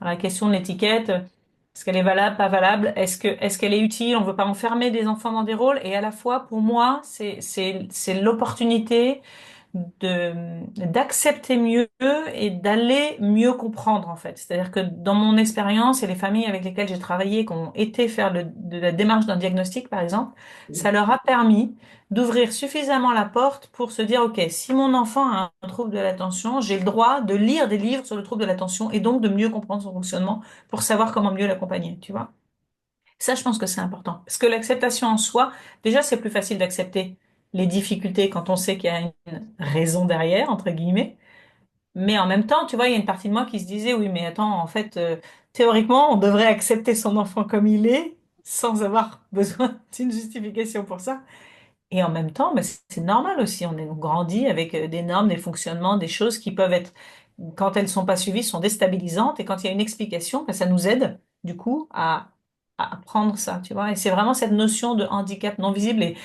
la question de l'étiquette, est-ce qu'elle est valable, pas valable? Est-ce qu'elle est utile? On veut pas enfermer des enfants dans des rôles. Et à la fois, pour moi, c'est l'opportunité d'accepter mieux et d'aller mieux comprendre, en fait. C'est-à-dire que dans mon expérience et les familles avec lesquelles j'ai travaillé, qui ont été faire de la démarche d'un diagnostic, par exemple, ça leur a permis d'ouvrir suffisamment la porte pour se dire, OK, si mon enfant a un trouble de l'attention, j'ai le droit de lire des livres sur le trouble de l'attention et donc de mieux comprendre son fonctionnement pour savoir comment mieux l'accompagner, tu vois. Ça, je pense que c'est important. Parce que l'acceptation en soi, déjà, c'est plus facile d'accepter les difficultés quand on sait qu'il y a une raison derrière, entre guillemets. Mais en même temps, tu vois, il y a une partie de moi qui se disait, oui, mais attends, en fait, théoriquement, on devrait accepter son enfant comme il est, sans avoir besoin d'une justification pour ça. Et en même temps, mais c'est normal aussi. On grandit avec des normes, des fonctionnements, des choses qui peuvent être, quand elles sont pas suivies, sont déstabilisantes. Et quand il y a une explication, ben, ça nous aide, du coup, à apprendre ça, tu vois. Et c'est vraiment cette notion de handicap non visible.